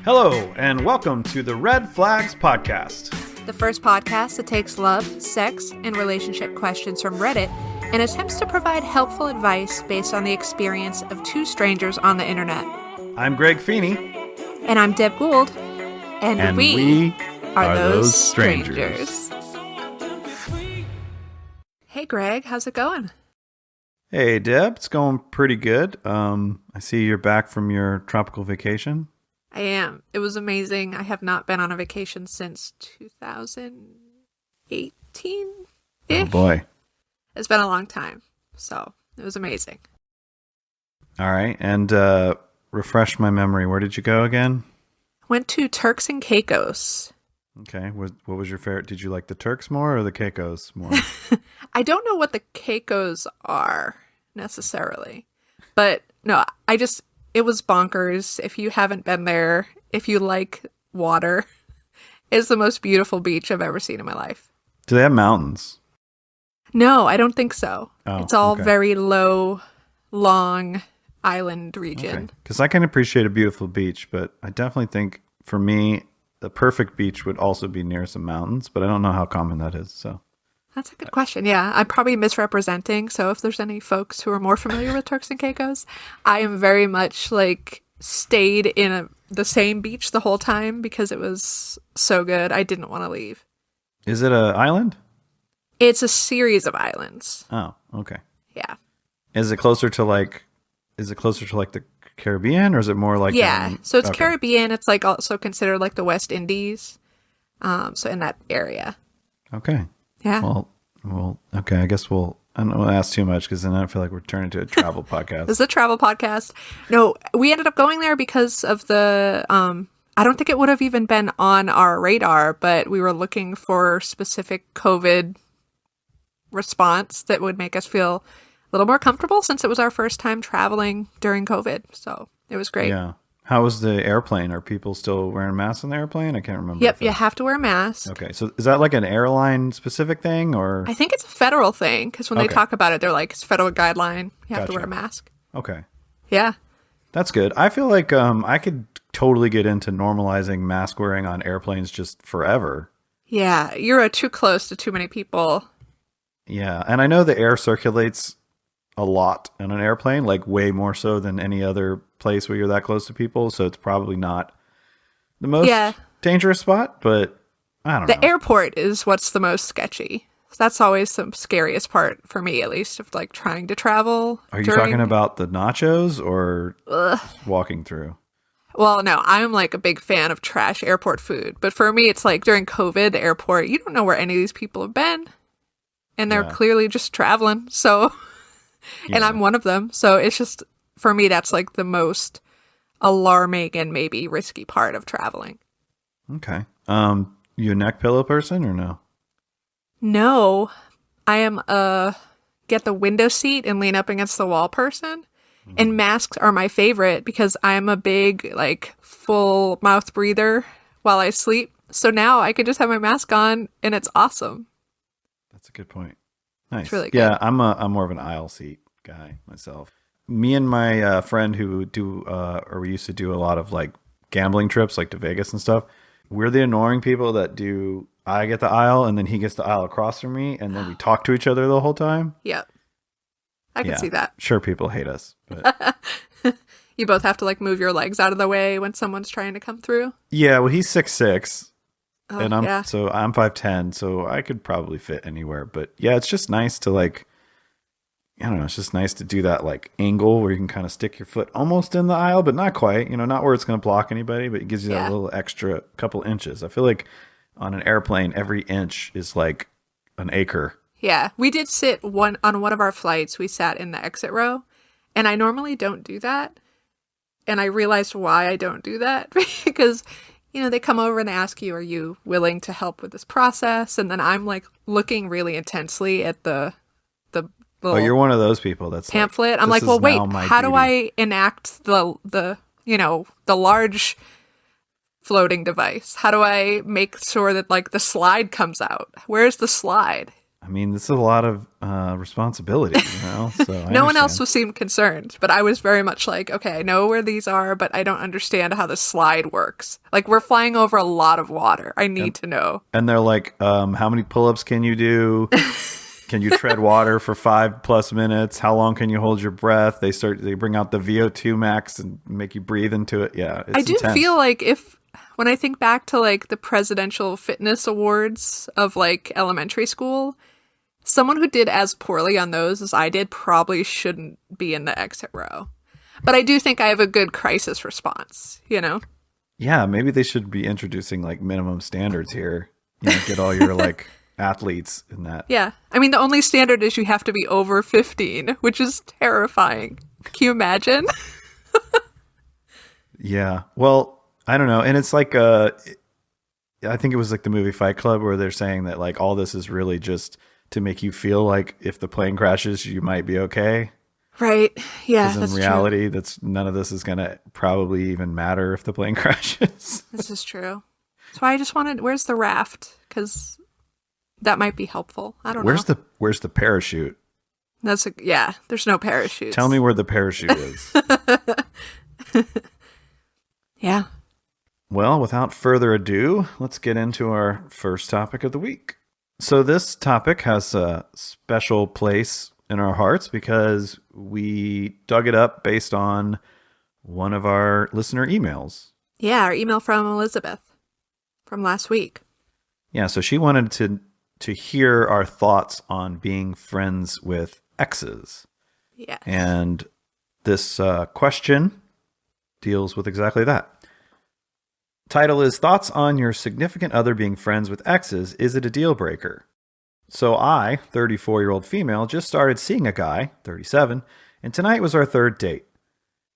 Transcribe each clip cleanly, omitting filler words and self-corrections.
Hello, and welcome to the Red Flags Podcast. The first podcast that takes love, sex, and relationship questions from Reddit and attempts to provide helpful advice based on the experience of two strangers on the internet. I'm Greg Feeney. And I'm Deb Gould. And we are those strangers. Hey Greg, how's it going? Hey Deb, it's going pretty good. I see you're back from your tropical vacation. I am. It was amazing. I have not been on a vacation since 2018-ish. Oh boy. It's been a long time, so it was amazing. All right, and refresh my memory. Where did you go again? Went to Turks and Caicos. Okay, what was your favorite? Did you like the Turks more or the Caicos more? I don't know what the Caicos are necessarily, but no, it was bonkers. If you haven't been there, if you like water, it's the most beautiful beach I've ever seen in my life. Do they have mountains? No, I don't think so. Oh, it's all okay. very low, long island region. Because I can appreciate a beautiful beach, but I definitely think for me, the perfect beach would also be near some mountains, but I don't know how common that is. So that's a good question. Yeah, I'm probably misrepresenting. So if there's any folks who are more familiar with Turks and Caicos, I am very much stayed in the same beach the whole time because it was so good. I didn't want to leave. is it an island? It's a series of islands. Oh, okay. Yeah. Is it closer to the Caribbean, or is it more like So it's okay. Caribbean. It's also considered like the West Indies. So in that area. Okay. Yeah. Well, okay. I guess I don't want to ask too much because then I feel like we're turning into a travel podcast. This is a travel podcast. No, we ended up going there because of the, I don't think it would have even been on our radar, but we were looking for specific COVID response that would make us feel a little more comfortable since it was our first time traveling during COVID. So it was great. Yeah. How was the airplane? Are people still wearing masks on the airplane? I can't remember. Yep, you have to wear a mask. Okay. So is that like an airline specific thing or? I think it's a federal thing because when they talk about it, they're like, it's federal guideline. You have to wear a mask. Okay. Yeah. That's good. I feel like I could totally get into normalizing mask wearing on airplanes just forever. Yeah. You're too close to too many people. Yeah. And I know the air circulates a lot on an airplane, like way more so than any other place where you're that close to people. So it's probably not the most dangerous spot, but I don't know. The airport is what's the most sketchy. That's always the scariest part for me, at least, of trying to travel. Are you talking about the nachos or walking through? Well, no, I'm a big fan of trash airport food. But for me, it's during COVID, the airport, you don't know where any of these people have been. And they're clearly just traveling. So, and I'm one of them. So it's just, for me, that's the most alarming and maybe risky part of traveling. Okay. You a neck pillow person or no? No, I am a get the window seat and lean up against the wall person. And masks are my favorite because I'm a big, full mouth breather while I sleep. So now I can just have my mask on and it's awesome. That's a good point. Nice. It's really good. Yeah, I'm more of an aisle seat guy myself. Me and my friend who we used to do a lot of gambling trips, to Vegas and stuff. We're the annoying people that I get the aisle and then he gets the aisle across from me and then we talk to each other the whole time. Yep. I can see that. Sure, people hate us. But you both have to move your legs out of the way when someone's trying to come through. Yeah, well, he's 6'6", and I'm 5'10", so I could probably fit anywhere. But yeah, it's just nice to I don't know, it's just nice to do that angle where you can kind of stick your foot almost in the aisle, but not quite, not where it's going to block anybody, but it gives you that little extra couple inches. I feel like on an airplane, every inch is like an acre. Yeah, we did sit on one of our flights. We sat in the exit row, and I normally don't do that. And I realized why I don't do that because, they come over and they ask you, are you willing to help with this process? And then I'm looking really intensely at the little you're one of those people that's pamphlet. I'm well, wait, how do I enact the large floating device? How do I make sure that the slide comes out? Where's the slide? I mean, this is a lot of responsibility, you know? So no one else seemed concerned, but I was very much like, okay, I know where these are, but I don't understand how the slide works. Like, we're flying over a lot of water. I need to know. And they're like, how many pull-ups can you do? Can you tread water for 5+ minutes? How long can you hold your breath? They bring out the VO2 max and make you breathe into it. Yeah, it's I do intense. feel like when I think back to like the presidential fitness awards of like elementary school, someone who did as poorly on those as I did probably shouldn't be in the exit row. But I do think I have a good crisis response, you know? Yeah, maybe they should be introducing like minimum standards here. You know, get all your like athletes in that. Yeah. I mean, the only standard is you have to be over 15, which is terrifying. Can you imagine? Yeah. Well, I don't know. And it's like, I think it was like the movie Fight Club where they're saying that like all this is really just to make you feel like if the plane crashes, you might be okay. Right. Yeah. Because in reality, none of this is going to probably even matter if the plane crashes. This is true. That's why I just wanted, where's the raft? Because that might be helpful. I don't know. Where's the parachute? There's no parachute. Tell me where the parachute is. Yeah. Well, without further ado, let's get into our first topic of the week. So this topic has a special place in our hearts because we dug it up based on one of our listener emails. Yeah, our email from Elizabeth from last week. Yeah, so she wanted to hear our thoughts on being friends with exes. Yes. And this question deals with exactly that. Title is Thoughts on Your Significant Other Being Friends with Exes. Is it a deal breaker? So I, 34-year-old female, just started seeing a guy, 37, and tonight was our third date.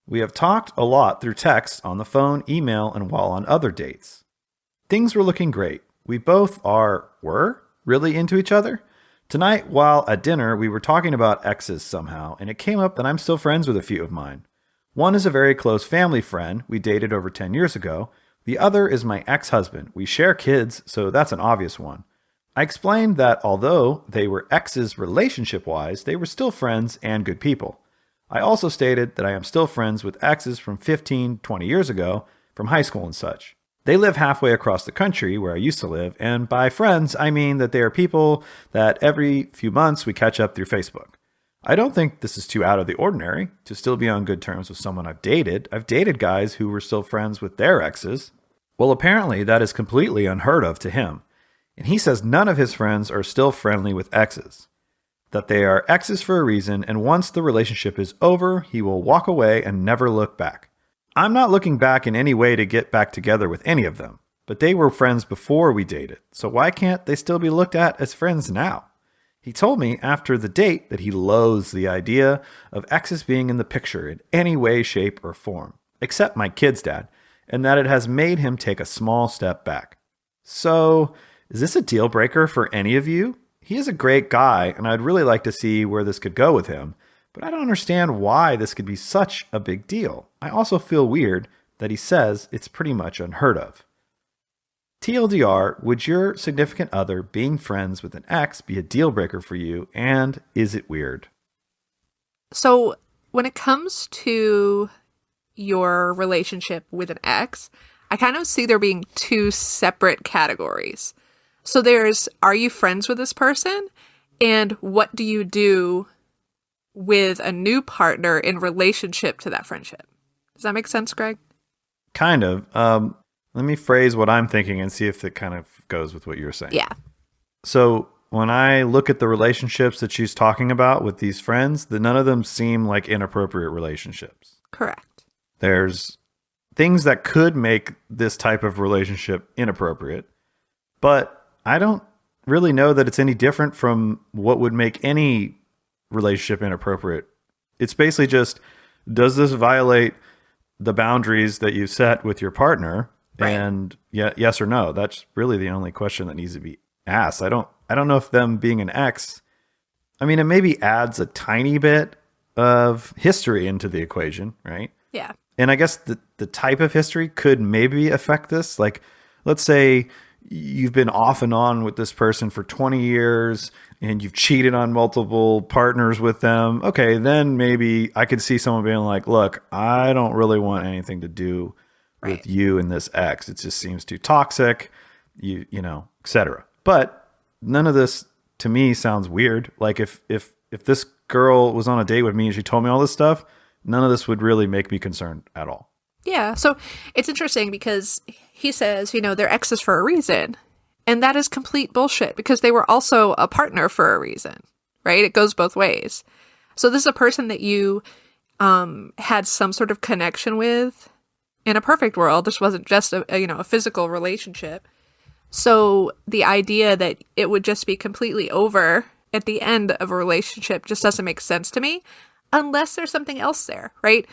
We have talked a lot through text, on the phone, email, and while on other dates. Things were looking great. We both were really into each other. Tonight, while at dinner, we were talking about exes somehow, and it came up that I'm still friends with a few of mine. One is a very close family friend we dated over 10 years ago. The other is my ex-husband. We share kids, so that's an obvious one. I explained that although they were exes relationship-wise, they were still friends and good people. I also stated that I am still friends with exes from 15, 20 years ago, from high school and such. They live halfway across the country where I used to live, and by friends, I mean that they are people that every few months we catch up through Facebook. I don't think this is too out of the ordinary to still be on good terms with someone I've dated. I've dated guys who were still friends with their exes. Well, apparently that is completely unheard of to him. And he says none of his friends are still friendly with exes. That they are exes for a reason, and once the relationship is over, he will walk away and never look back. I'm not looking back in any way to get back together with any of them, but they were friends before we dated, so why can't they still be looked at as friends now? He told me after the date that he loathes the idea of exes being in the picture in any way, shape, or form, except my kid's dad, and that it has made him take a small step back. So, is this a deal breaker for any of you? He is a great guy, and I'd really like to see where this could go with him, but I don't understand why this could be such a big deal. I also feel weird that he says it's pretty much unheard of. TLDR, would your significant other being friends with an ex be a deal breaker for you, and is it weird? So, when it comes to your relationship with an ex, I kind of see there being two separate categories. So there's, are you friends with this person? And what do you do with a new partner in relationship to that friendship? Does that make sense, Greg? Kind of. Let me phrase what I'm thinking and see if it kind of goes with what you're saying. Yeah. So when I look at the relationships that she's talking about with these friends, none of them seem like inappropriate relationships. Correct. There's things that could make this type of relationship inappropriate, but I don't really know that it's any different from what would make any relationship inappropriate. It's basically just, does this violate the boundaries that you set with your partner? Right. And yes or no. That's really the only question that needs to be asked. I don't know if them being an ex, I mean, it maybe adds a tiny bit of history into the equation, right? Yeah. And I guess the type of history could maybe affect this. Like, let's say you've been off and on with this person for 20 years and you've cheated on multiple partners with them. Okay, then maybe I could see someone being like, look, I don't really want anything to do with you and this ex. It just seems too toxic, you know, etc. But none of this to me sounds weird. Like if this girl was on a date with me and she told me all this stuff, none of this would really make me concerned at all. Yeah, so it's interesting because he says, you know, they're exes for a reason. And that is complete bullshit because they were also a partner for a reason, right? It goes both ways. So this is a person that you had some sort of connection with. In a perfect world, this wasn't just a physical relationship. So the idea that it would just be completely over at the end of a relationship just doesn't make sense to me unless there's something else there, right?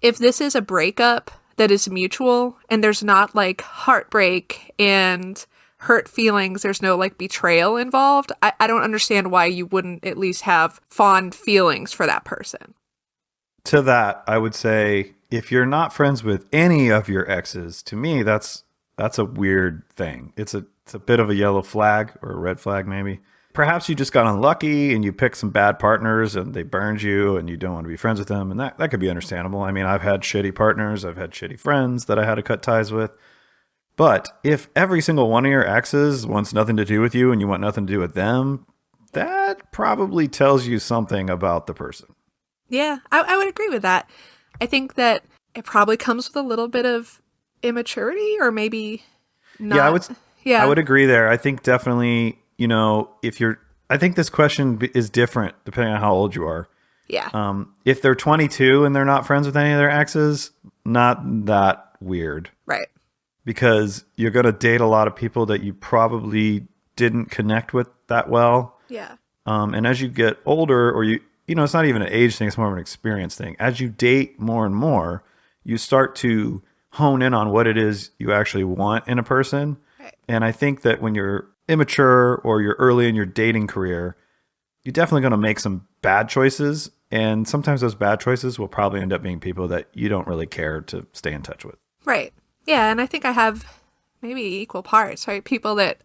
If this is a breakup that is mutual and there's not like heartbreak and hurt feelings, there's no like betrayal involved, I don't understand why you wouldn't at least have fond feelings for that person. To that, I would say if you're not friends with any of your exes, to me, that's a weird thing. It's a bit of a yellow flag or a red flag maybe. Perhaps you just got unlucky and you picked some bad partners and they burned you and you don't want to be friends with them. And that could be understandable. I mean, I've had shitty partners. I've had shitty friends that I had to cut ties with. But if every single one of your exes wants nothing to do with you and you want nothing to do with them, that probably tells you something about the person. Yeah, I would agree with that. I think that it probably comes with a little bit of immaturity or maybe not. I would agree there. I think definitely, you know, I think this question is different depending on how old you are. Yeah. If they're 22 and they're not friends with any of their exes, not that weird. Right. Because you're going to date a lot of people that you probably didn't connect with that well. Yeah. And as you get older, or you know, it's not even an age thing, it's more of an experience thing. As you date more and more, you start to hone in on what it is you actually want in a person. Right. And I think that when you're immature or you're early in your dating career, you're definitely going to make some bad choices. And sometimes those bad choices will probably end up being people that you don't really care to stay in touch with. Right. Yeah. And I think I have maybe equal parts, right? People that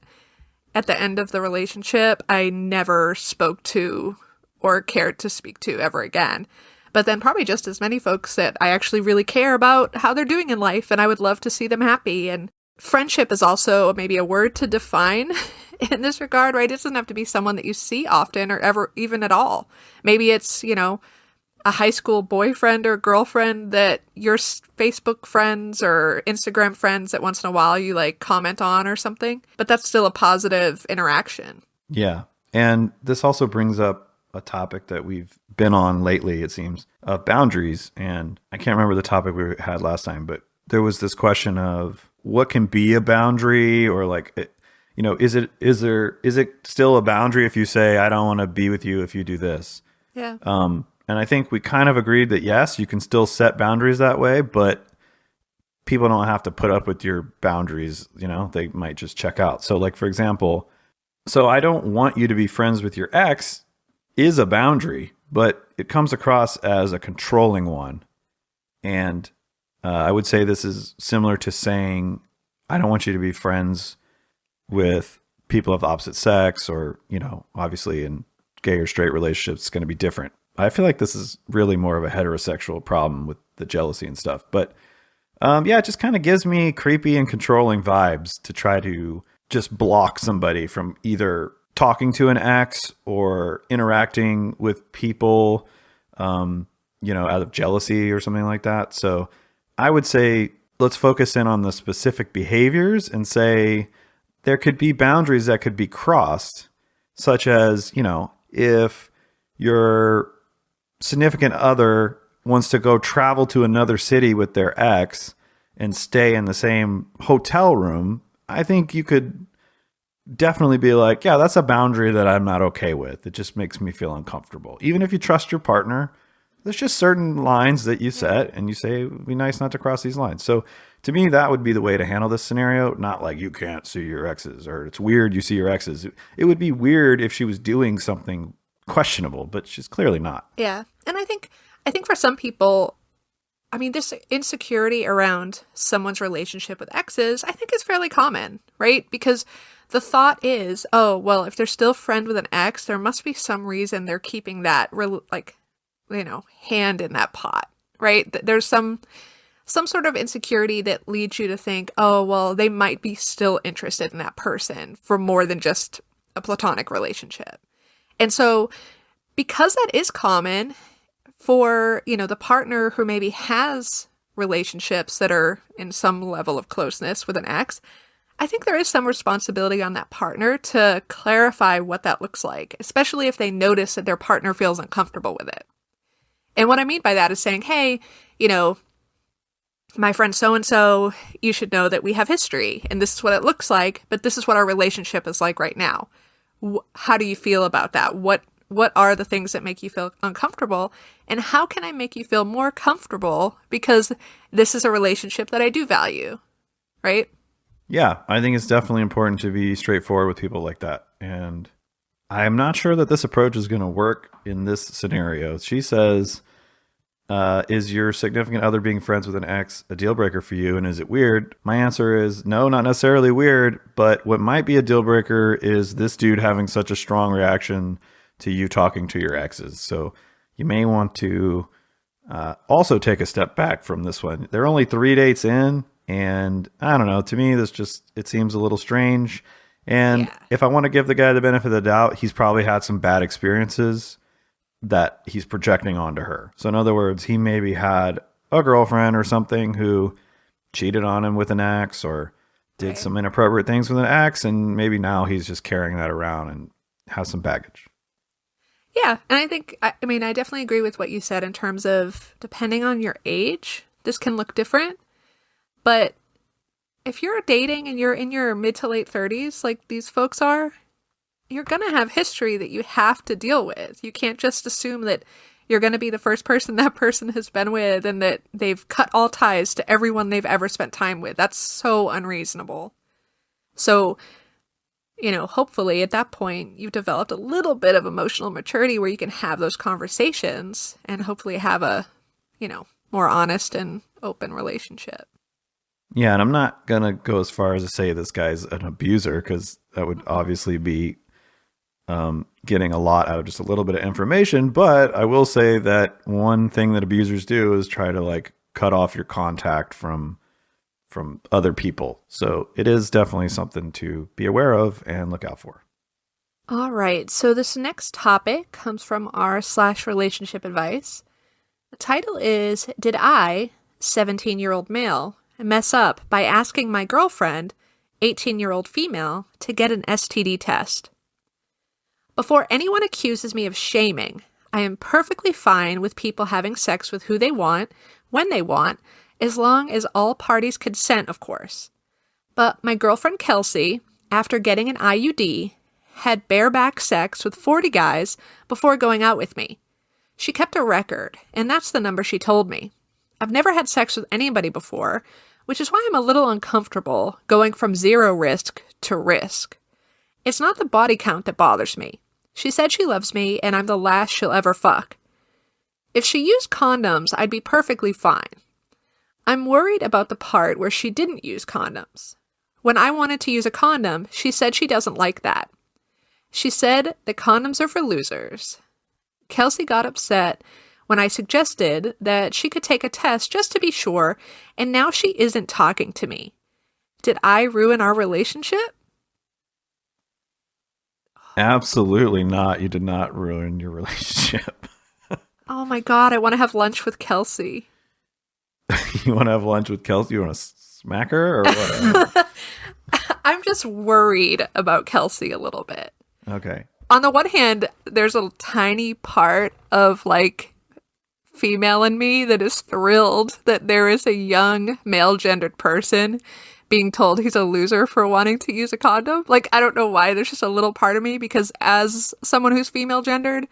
at the end of the relationship, I never spoke to or cared to speak to ever again. But then probably just as many folks that I actually really care about how they're doing in life and I would love to see them happy. And friendship is also maybe a word to define in this regard, right? It doesn't have to be someone that you see often or ever even at all. Maybe it's, you know, a high school boyfriend or girlfriend that your Facebook friends or Instagram friends that once in a while you like comment on or something. But that's still a positive interaction. Yeah. And this also brings up a topic that we've been on lately, it seems, of boundaries. And I can't remember the topic we had last time, but there was this question of what can be a boundary, or like, you know, is it still a boundary if you say, I don't want to be with you if you do this? Yeah. And I think we kind of agreed that yes, you can still set boundaries that way, but people don't have to put up with your boundaries. You know, they might just check out. So like, for example, so I don't want you to be friends with your ex is a boundary, but it comes across as a controlling one. And I would say this is similar to saying, I don't want you to be friends with people of the opposite sex, or, you know, obviously in gay or straight relationships, it's going to be different. I feel like this is really more of a heterosexual problem with the jealousy and stuff. But yeah, it just kind of gives me creepy and controlling vibes to try to just block somebody from either talking to an ex or interacting with people, you know, out of jealousy or something like that. So I would say, let's focus in on the specific behaviors and say there could be boundaries that could be crossed, such as, you know, if your significant other wants to go travel to another city with their ex and stay in the same hotel room, I think you could definitely be like, yeah, that's a boundary that I'm not okay with. It just makes me feel uncomfortable. Even if you trust your partner, there's just certain lines that you set and you say, it would be nice not to cross these lines. So to me, that would be the way to handle this scenario. Not like you can't see your exes, or it's weird you see your exes. It would be weird if she was doing something questionable, but she's clearly not. Yeah. And I think for some people, I mean, this insecurity around someone's relationship with exes, I think is fairly common, right? Because the thought is, oh, well, if they're still friend with an ex, there must be some reason they're keeping that, hand in that pot, right? There's some sort of insecurity that leads you to think, oh, well, they might be still interested in that person for more than just a platonic relationship. And so because that is common for, the partner who maybe has relationships that are in some level of closeness with an ex, I think there is some responsibility on that partner to clarify what that looks like, especially if they notice that their partner feels uncomfortable with it. And what I mean by that is saying, hey, my friend so-and-so, you should know that we have history and this is what it looks like, but this is what our relationship is like right now. How do you feel about that? What are the things that make you feel uncomfortable? And how can I make you feel more comfortable? Because this is a relationship that I do value, right? Yeah, I think it's definitely important to be straightforward with people like that. And I'm not sure that this approach is going to work in this scenario. She says, is your significant other being friends with an ex a deal breaker for you? And is it weird? My answer is no, not necessarily weird. But what might be a deal breaker is this dude having such a strong reaction to you talking to your exes. So you may want to also take a step back from this one. They're only 3 dates in. And I don't know, to me, it seems a little strange. And if I want to give the guy the benefit of the doubt, he's probably had some bad experiences that he's projecting onto her. So in other words, he maybe had a girlfriend or something who cheated on him with an ex or did some inappropriate things with an ex. And maybe now he's just carrying that around and has some baggage. Yeah. And I think, I definitely agree with what you said in terms of depending on your age, this can look different. But if you're dating and you're in your mid to late 30s, like these folks are, you're going to have history that you have to deal with. You can't just assume that you're going to be the first person that person has been with and that they've cut all ties to everyone they've ever spent time with. That's so unreasonable. So, hopefully at that point, you've developed a little bit of emotional maturity where you can have those conversations and hopefully have a, more honest and open relationship. Yeah, and I'm not going to go as far as to say this guy's an abuser because that would obviously be getting a lot out of just a little bit of information. But I will say that one thing that abusers do is try to cut off your contact from other people. So it is definitely something to be aware of and look out for. All right. So this next topic comes from r/relationship advice. The title is, Did I, 17-year-old male, mess up by asking my girlfriend, 18-year-old female, to get an STD test? Before anyone accuses me of shaming, I am perfectly fine with people having sex with who they want, when they want, as long as all parties consent, of course. But my girlfriend Kelsey, after getting an IUD, had bareback sex with 40 guys before going out with me. She kept a record, and that's the number she told me. I've never had sex with anybody before, which is why I'm a little uncomfortable going from zero risk to risk. It's not the body count that bothers me. She said she loves me, and I'm the last she'll ever fuck. If she used condoms, I'd be perfectly fine. I'm worried about the part where she didn't use condoms. When I wanted to use a condom, she said she doesn't like that. She said that condoms are for losers. Kelsey got upset when I suggested that she could take a test just to be sure, and now she isn't talking to me. Did I ruin our relationship? Absolutely not. You did not ruin your relationship. Oh my God, I want to have lunch with Kelsey. You want to have lunch with Kelsey? You want to smack her or what? I'm just worried about Kelsey a little bit. Okay. On the one hand, there's a tiny part of female in me that is thrilled that there is a young male gendered person being told he's a loser for wanting to use a condom. I don't know why. There's just a little part of me because as someone who's female gendered,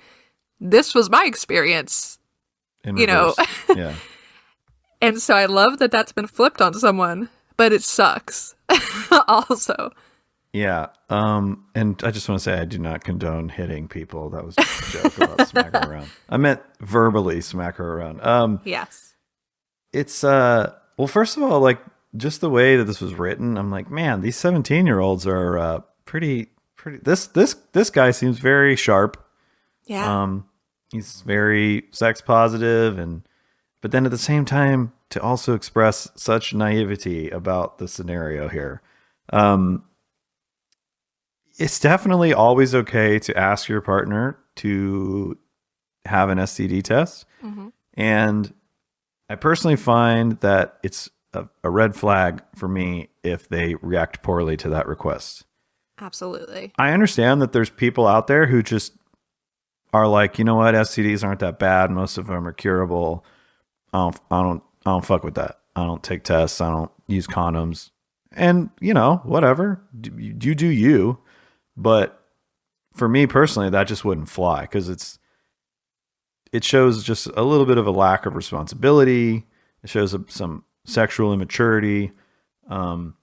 this was my experience. In reverse. Yeah. And so I love that that's been flipped on someone, but it sucks also. Yeah. And I just want to say I do not condone hitting people. That was just a joke about smack her around. I meant verbally smack her around. Yes. It's well, first of all, like just the way that this was written, I'm like, man, these 17-year-olds are pretty. This guy seems very sharp. Yeah. Um, he's very sex positive, and but then at the same time to also express such naivety about the scenario here. Um, it's definitely always okay to ask your partner to have an STD test, Hmm. and I personally find that it's a red flag for me if they react poorly to that request. Absolutely. I understand that there's people out there who just are like, you know what, STDs aren't that bad. Most of them are curable. I don't fuck with that. I don't take tests. I don't use condoms. And you know, whatever. You do you. But for me personally, that just wouldn't fly because it shows just a little bit of a lack of responsibility. It shows some sexual immaturity. Um,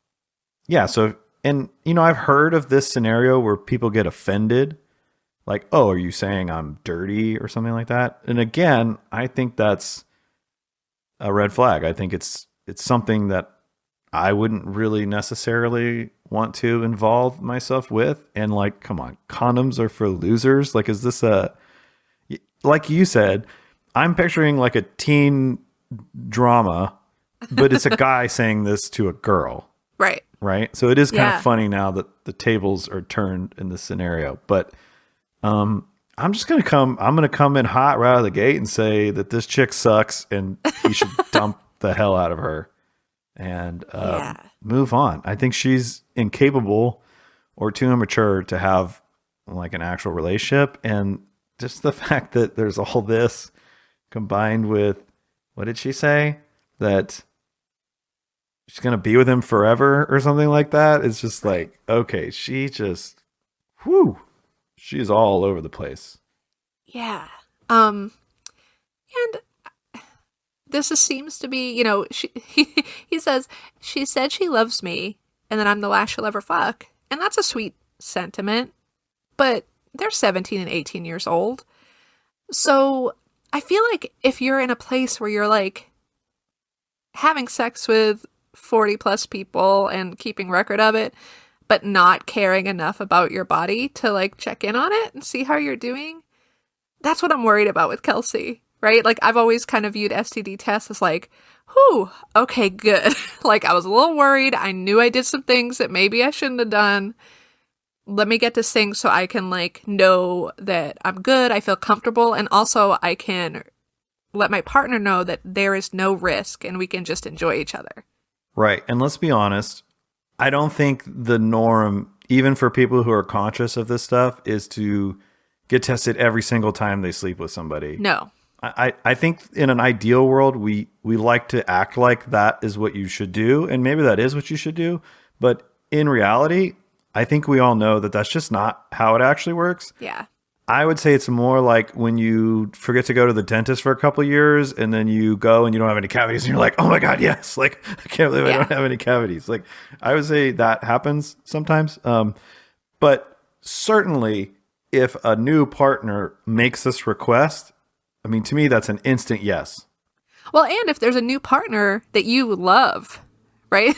yeah. So, and you know, I've heard of this scenario where people get offended, like, "Oh, are you saying I'm dirty or something like that?" And again, I think that's a red flag. I think it's something that I wouldn't really necessarily want to involve myself with. And like, come on, condoms are for losers. Like, is this a like you said? I'm picturing like a teen drama, but it's a guy saying this to a girl, Right. right? So it is kind Yeah. of funny now that the tables are turned in this scenario. But I'm just gonna come. I'm gonna come in hot right out of the gate and say that this chick sucks, and he should dump the hell out of her and Yeah. move on. I think she's incapable or too immature to have like an actual relationship, and just the fact that there's all this combined with what did she say that she's gonna be with him forever or something like that? It's just Right. like okay, she just whoo, she's all over the place. Yeah. And seems to be, he says, she said she loves me and that I'm the last she'll ever fuck. And that's a sweet sentiment, but they're 17 and 18 years old. So I feel like if you're in a place where you're like having sex with 40 plus people and keeping record of it, but not caring enough about your body to like check in on it and see how you're doing, that's what I'm worried about with Kelsey, right? Like, I've always kind of viewed STD tests as like, whew, okay, good. Like, I was a little worried. I knew I did some things that maybe I shouldn't have done. Let me get this thing so I can, like, know that I'm good. I feel comfortable. And also, I can let my partner know that there is no risk and we can just enjoy each other. Right. And let's be honest, I don't think the norm, even for people who are conscious of this stuff, is to get tested every single time they sleep with somebody. No. I think in an ideal world, we like to act like that is what you should do. And maybe that is what you should do. But in reality, I think we all know that that's just not how it actually works. Yeah. I would say it's more like when you forget to go to the dentist for a couple of years and then you go and you don't have any cavities and you're like, oh my God, yes. Like, I can't believe I don't have any cavities. Like, I would say that happens sometimes. But certainly if a new partner makes this request, I mean, to me, that's an instant yes. Well, and if there's a new partner that you love, right?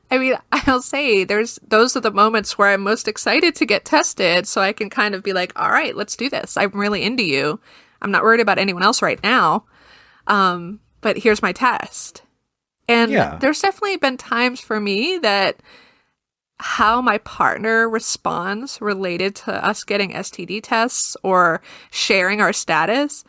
I mean, I'll say those are the moments where I'm most excited to get tested so I can kind of be like, all right, let's do this. I'm really into you. I'm not worried about anyone else right now. But here's my test. And there's definitely been times for me that how my partner responds related to us getting STD tests or sharing our status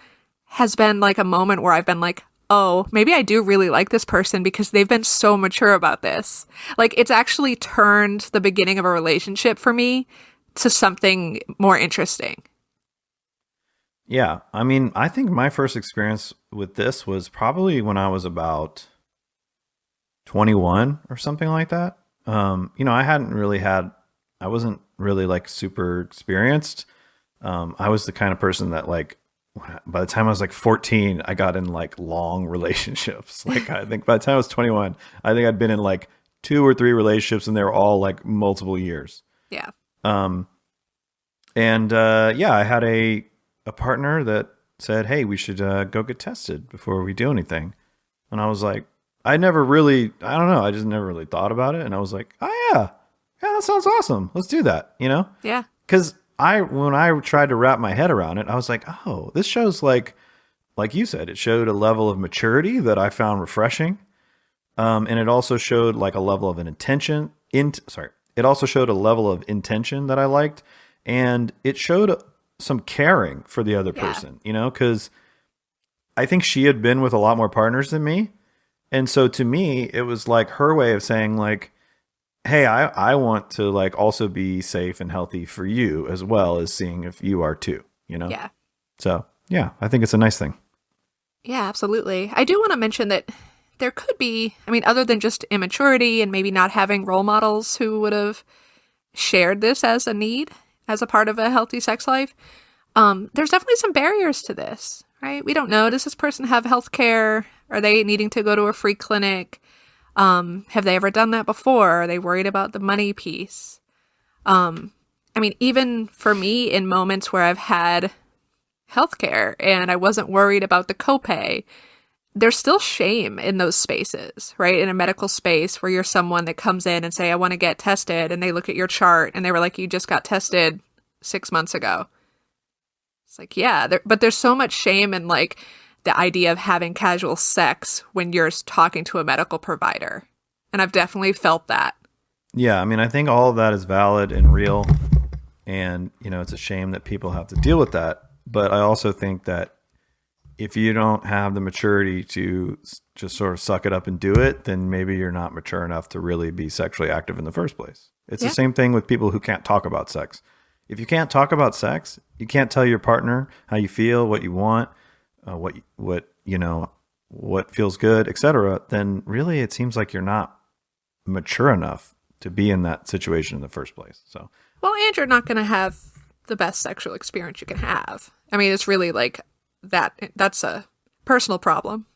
has been like a moment where I've been like, oh, maybe I do really like this person because they've been so mature about this. Like, it's actually turned the beginning of a relationship for me to something more interesting. Yeah. I mean, I think my first experience with this was probably when I was about 21 or something like that. I wasn't really like super experienced. I was the kind of person that like, by the time I was like 14, I got in like long relationships. Like, I think by the time I was 21, I think I'd been in like 2 or 3 relationships and they were all like multiple years. Yeah. I had a partner that said, hey, we should go get tested before we do anything. And I was like, I don't know. I just never really thought about it. And I was like, oh yeah, that sounds awesome. Let's do that, Yeah. Because when I tried to wrap my head around it, I was like, oh, this shows like you said, it showed a level of maturity that I found refreshing. And it also showed like a level of an intention. It also showed a level of intention that I liked, and it showed some caring for the other person. Because I think she had been with a lot more partners than me, and so to me, it was like her way of saying like, hey, I want to like also be safe and healthy for you as well as seeing if you are too. Yeah. So yeah, I think it's a nice thing. Yeah, absolutely. I do want to mention that there could be, I mean, other than just immaturity and maybe not having role models who would have shared this as a need, as a part of a healthy sex life, there's definitely some barriers to this, right? We don't know. Does this person have health care? Are they needing to go to a free clinic? Have they ever done that before? Are they worried about the money piece? I mean, even for me, in moments where I've had healthcare and I wasn't worried about the copay, there's still shame in those spaces, right? In a medical space where you're someone that comes in and say, I want to get tested, and they look at your chart and they were like, you just got tested 6 months ago. It's like, yeah, but there's so much shame in like the idea of having casual sex when you're talking to a medical provider. And I've definitely felt that. Yeah, I mean, I think all of that is valid and real. And, it's a shame that people have to deal with that. But I also think that if you don't have the maturity to just sort of suck it up and do it, then maybe you're not mature enough to really be sexually active in the first place. It's the same thing with people who can't talk about sex. If you can't talk about sex, you can't tell your partner how you feel, what you want, what feels good, etc., then really it seems like you're not mature enough to be in that situation in the first place. So, well, and you're not going to have the best sexual experience you can have. I mean, it's really like that's a personal problem.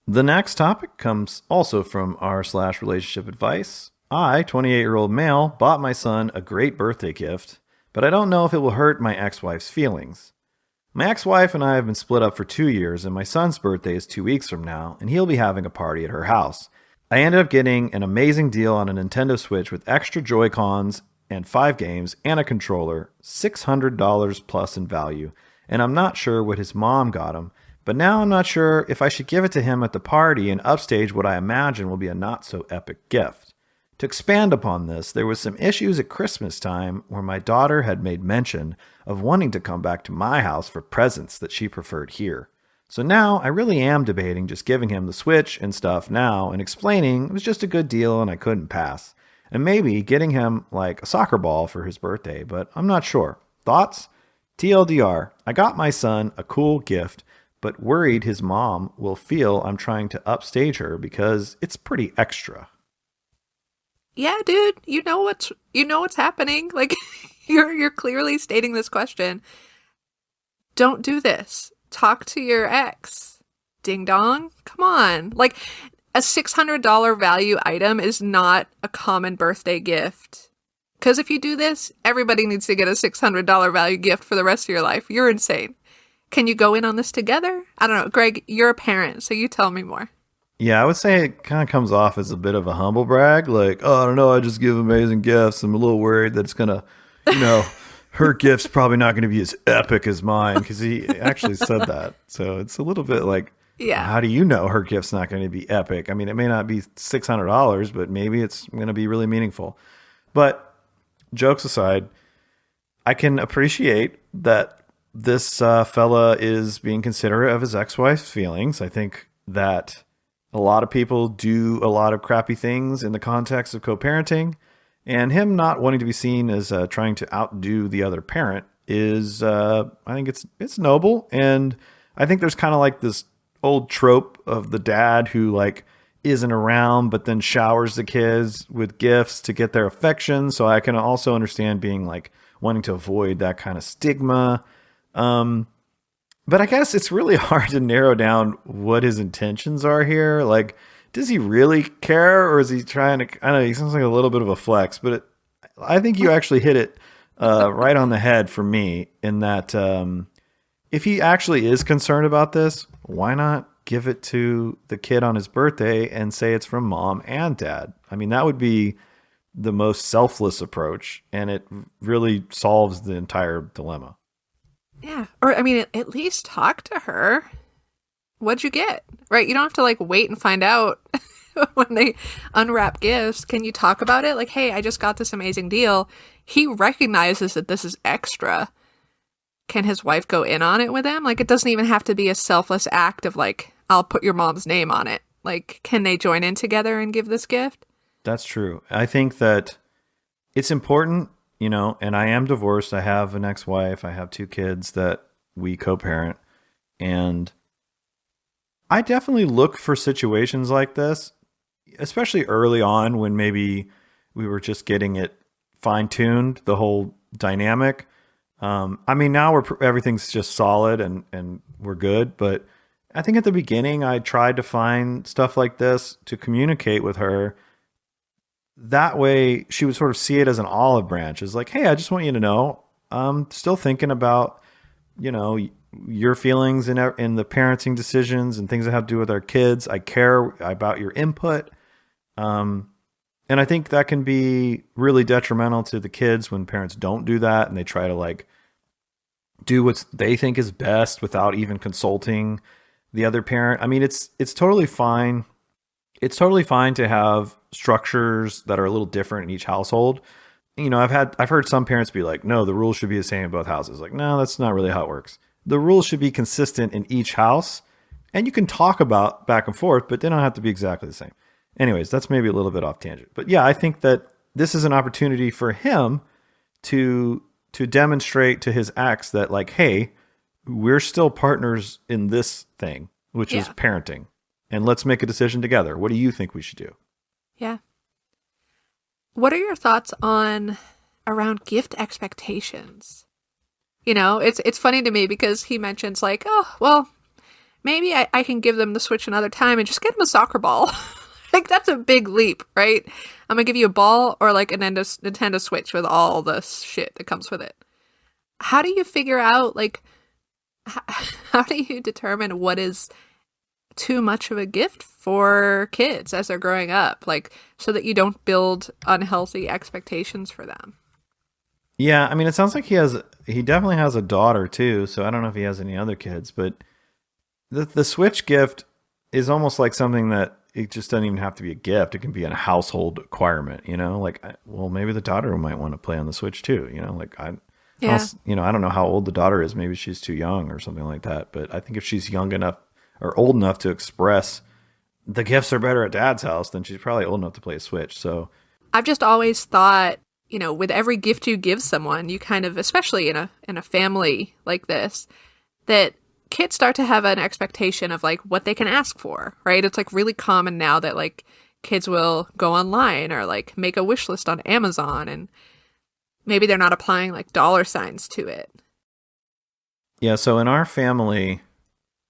The next topic comes also from r/relationship advice. I, 28-year-old male, bought my son a great birthday gift, but I don't know if it will hurt my ex-wife's feelings. My ex-wife and I have been split up for 2 years, and my son's birthday is 2 weeks from now, and he'll be having a party at her house. I ended up getting an amazing deal on a Nintendo Switch with extra Joy-Cons and 5 games and a controller, $600 plus in value, and I'm not sure what his mom got him, but now I'm not sure if I should give it to him at the party and upstage what I imagine will be a not-so-epic gift. To expand upon this, there was some issues at Christmas time where my daughter had made mention of wanting to come back to my house for presents that she preferred here. So now I really am debating just giving him the Switch and stuff now and explaining it was just a good deal and I couldn't pass. And maybe getting him like a soccer ball for his birthday, but I'm not sure. Thoughts? TLDR, I got my son a cool gift, but worried his mom will feel I'm trying to upstage her because it's pretty extra. Yeah, dude, you know what's happening. Like you're clearly stating this question. Don't do this. Talk to your ex. Ding dong. Come on. Like a $600 value item is not a common birthday gift. Because if you do this, everybody needs to get a $600 value gift for the rest of your life. You're insane. Can you go in on this together? I don't know. Greg, you're a parent, so you tell me more. Yeah, I would say it kind of comes off as a bit of a humble brag. Like, oh, I don't know, I just give amazing gifts. I'm a little worried that it's going to, her gift's probably not going to be as epic as mine, because he actually said that. So it's a little bit like, yeah, how do you know her gift's not going to be epic? I mean, it may not be $600, but maybe it's going to be really meaningful. But jokes aside, I can appreciate that this fella is being considerate of his ex-wife's feelings. I think that a lot of people do a lot of crappy things in the context of co-parenting, and him not wanting to be seen as trying to outdo the other parent is, I think it's noble. And I think there's kind of like this old trope of the dad who like isn't around, but then showers the kids with gifts to get their affection. So I can also understand being like wanting to avoid that kind of stigma. But I guess it's really hard to narrow down what his intentions are here. Like, does he really care, or is he trying to, I don't know, he sounds like a little bit of a flex, but I think you actually hit it right on the head for me in that if he actually is concerned about this, why not give it to the kid on his birthday and say it's from mom and dad. I mean, that would be the most selfless approach, and it really solves the entire dilemma. Yeah. Or, I mean, at least talk to her. What'd you get? Right? You don't have to like wait and find out when they unwrap gifts. Can you talk about it? Like, hey, I just got this amazing deal. He recognizes that this is extra. Can his wife go in on it with him? Like, it doesn't even have to be a selfless act of like, I'll put your mom's name on it. Like, can they join in together and give this gift? That's true. I think that it's important, you know, and I am divorced. I have an ex-wife. I have 2 kids that we co-parent. And I definitely look for situations like this, especially early on when maybe we were just getting it fine-tuned, the whole dynamic. I mean, now everything's just solid and we're good. But I think at the beginning, I tried to find stuff like this to communicate with her. That way she would sort of see it as an olive branch. It's like, hey, I just want you to know, I'm still thinking about, you know, your feelings in the parenting decisions and things that have to do with our kids. I care about your input. And I think that can be really detrimental to the kids when parents don't do that and they try to like do what they think is best without even consulting the other parent. I mean, it's totally fine. It's totally fine to have structures that are a little different in each household. You know, I've heard some parents be like, no, the rules should be the same in both houses. Like, no, that's not really how it works. The rules should be consistent in each house, and you can talk about back and forth, but they don't have to be exactly the same. Anyways, that's maybe a little bit off tangent. But yeah, I think that this is an opportunity for him to demonstrate to his ex that like, hey, we're still partners in this thing, which is parenting. And let's make a decision together. What do you think we should do? Yeah. What are your thoughts on around gift expectations? You know, it's funny to me because he mentions like, oh, well, maybe I can give them the Switch another time and just get them a soccer ball. Like, that's a big leap, right? I'm going to give you a ball or like a Nintendo Switch with all the shit that comes with it. How do you figure out, like, how do you determine what is too much of a gift for kids as they're growing up, like, so that you don't build unhealthy expectations for them? Yeah, I mean, it sounds like he definitely has a daughter too, so I don't know if he has any other kids, but the Switch gift is almost like something that it just doesn't even have to be a gift. It can be a household acquirement, you know, like, well, maybe the daughter might want to play on the Switch too, you know, like I don't know how old the daughter is. Maybe she's too young or something like that. But I think if she's young enough or old enough to express the gifts are better at dad's house, then she's probably old enough to play a Switch. So I've just always thought, you know, with every gift you give someone, you kind of, especially in a family like this, that kids start to have an expectation of like what they can ask for, right? It's like really common now that like kids will go online or like make a wish list on Amazon, and maybe they're not applying like dollar signs to it. Yeah, so in our family,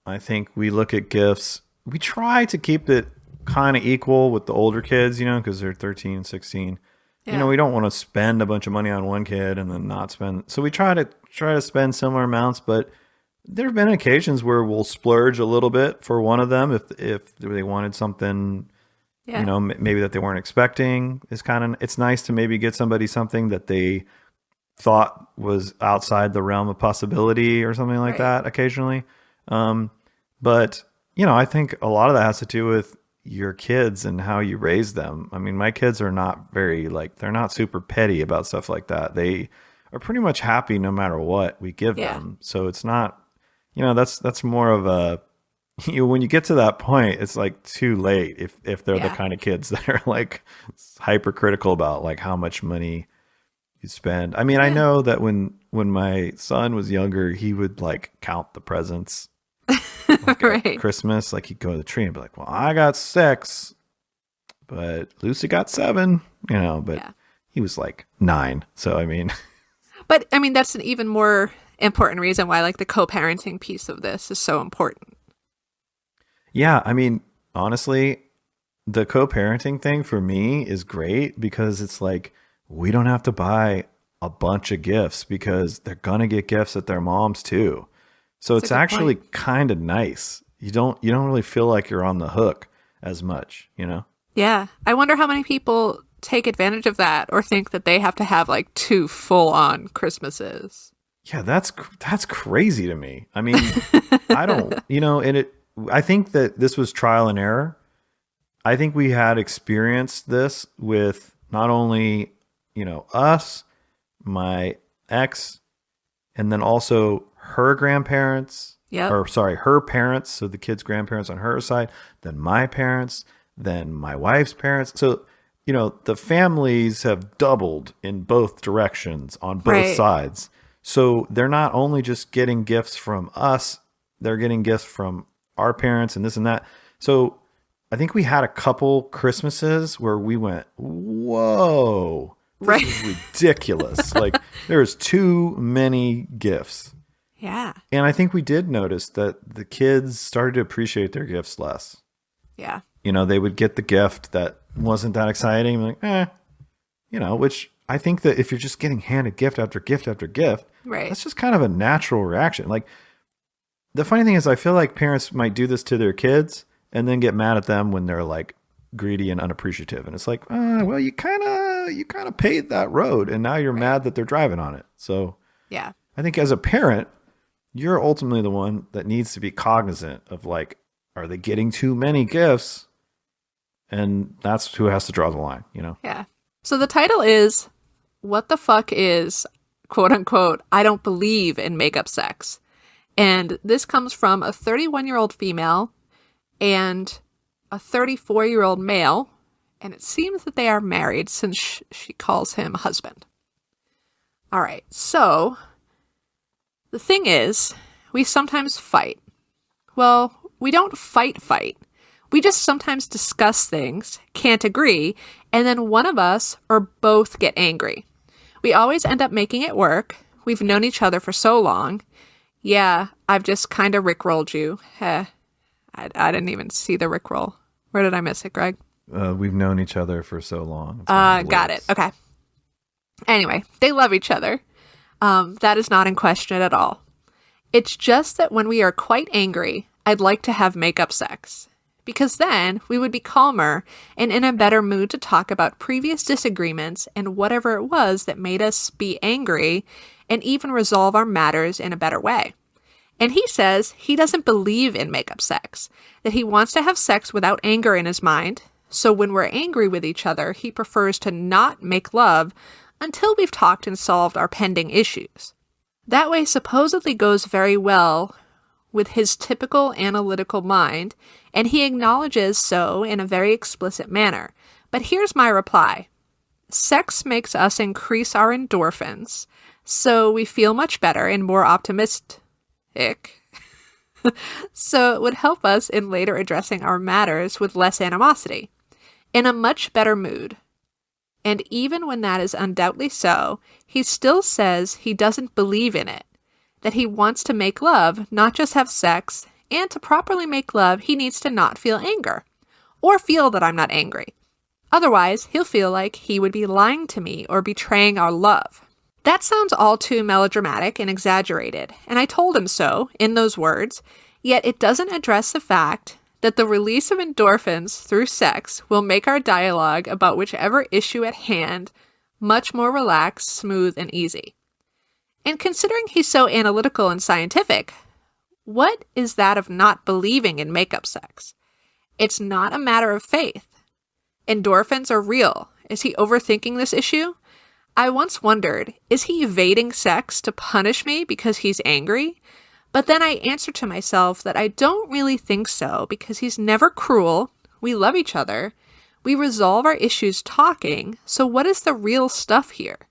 I think we look at gifts. We try to keep it kind of equal with the older kids, you know, because they're 13 and 16. Yeah. You know, we don't want to spend a bunch of money on one kid and then not spend. So we try to spend similar amounts, but there have been occasions where we'll splurge a little bit for one of them if they wanted something, you know, maybe that they weren't expecting. It's nice to maybe get somebody something that they thought was outside the realm of possibility or something like that occasionally. But, you know, I think a lot of that has to do with your kids and how you raise them. I mean, my kids are not very they're not super petty about stuff like that. They are pretty much happy no matter what we give them. So it's not, you know, that's more of a, you know, when you get to that point, it's like too late if they're the kind of kids that are like hypercritical about like how much money you spend. I mean, I know that when my son was younger, he would like count the presents like at Christmas. Like he'd go to the tree and be like, well, I got 6, but Lucy got 7, you know, but he was like 9. So, I mean. But I mean, that's an even more important reason why like the co-parenting piece of this is so important. Yeah. I mean, honestly, the co-parenting thing for me is great because it's like, we don't have to buy a bunch of gifts because they're going to get gifts at their mom's too. So it's actually kind of nice, you don't really feel like you're on the hook as much, you know? Yeah. I wonder how many people take advantage of that or think that they have to have like 2 full-on Christmases. Yeah, that's crazy to me. I mean, I don't, I think that this was trial and error. I think we had experienced this with not only, us, my ex, and then also her grandparents. Yep. Or sorry, her parents. So the kids' grandparents on her side, then my parents, then my wife's parents. So, the families have doubled in both directions on both sides. So they're not only just getting gifts from us, they're getting gifts from our parents and this and that. So I think we had a couple Christmases where we went, whoa, this is ridiculous. Like there's too many gifts. Yeah. And I think we did notice that the kids started to appreciate their gifts less. Yeah. They would get the gift that wasn't that exciting. Like, which I think that if you're just getting handed gift after gift after gift, that's just kind of a natural reaction. Like the funny thing is I feel like parents might do this to their kids and then get mad at them when they're like greedy and unappreciative. And it's like, well, you kind of paved that road and now you're mad that they're driving on it. So yeah, I think as a parent, you're ultimately the one that needs to be cognizant of like, are they getting too many gifts? And that's who has to draw the line, Yeah. So the title is, what the fuck is, quote unquote, I don't believe in makeup sex. And this comes from a 31-year-old female and a 34-year-old male. And it seems that they are married since she calls him husband. All right. So the thing is, we sometimes fight. Well, we don't fight. We just sometimes discuss things, can't agree, and then one of us or both get angry. We always end up making it work. We've known each other for so long. Yeah, I've just kind of rickrolled you. I didn't even see the rickroll. Where did I miss it, Greg? We've known each other for so long. Got it. Okay. Anyway, they love each other. That is not in question at all. It's just that when we are quite angry, I'd like to have makeup sex. Because then we would be calmer and in a better mood to talk about previous disagreements and whatever it was that made us be angry and even resolve our matters in a better way. And he says he doesn't believe in makeup sex, that he wants to have sex without anger in his mind. So when we're angry with each other, he prefers to not make love until we've talked and solved our pending issues. That way supposedly goes very well with his typical analytical mind, and he acknowledges so in a very explicit manner. But here's my reply. Sex makes us increase our endorphins, so we feel much better and more optimistic. So it would help us in later addressing our matters with less animosity, in a much better mood. And even when that is undoubtedly so, he still says he doesn't believe in it, that he wants to make love, not just have sex, and to properly make love, he needs to not feel anger, or feel that I'm not angry. Otherwise, he'll feel like he would be lying to me or betraying our love. That sounds all too melodramatic and exaggerated, and I told him so, in those words, yet it doesn't address the fact that the release of endorphins through sex will make our dialogue about whichever issue at hand much more relaxed, smooth, and easy. And considering he's so analytical and scientific, what is that of not believing in makeup sex? It's not a matter of faith. Endorphins are real. Is he overthinking this issue? I once wondered, is he evading sex to punish me because he's angry? But then I answered to myself that I don't really think so because he's never cruel. We love each other. We resolve our issues talking. So what is the real stuff here?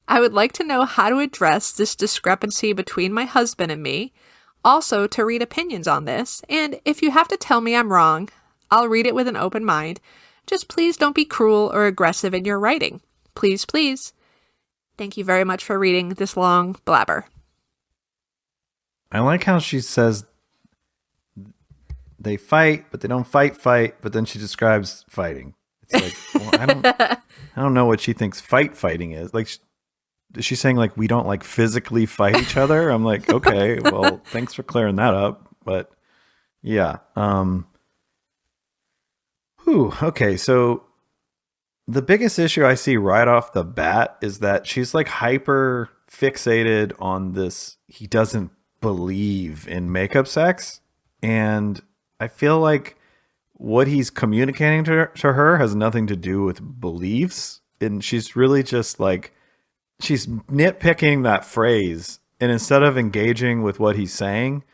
I would like to know how to address this discrepancy between my husband and me, also to read opinions on this, and if you have to tell me I'm wrong, I'll read it with an open mind. Just please don't be cruel or aggressive in your writing. Please, please. Thank you very much for reading this long blabber. I like how she says they fight, but they don't fight, but then she describes fighting. It's like, well, I don't know what she thinks fighting is. Like, is she saying like we don't like physically fight each other? I'm like, okay, well, thanks for clearing that up. But Yeah. Okay. So the biggest issue I see right off the bat is that she's like hyper fixated on this. He doesn't believe in makeup sex. And I feel like what he's communicating to her has nothing to do with beliefs. And she's really just like, she's nitpicking that phrase. And instead of engaging with what he's saying,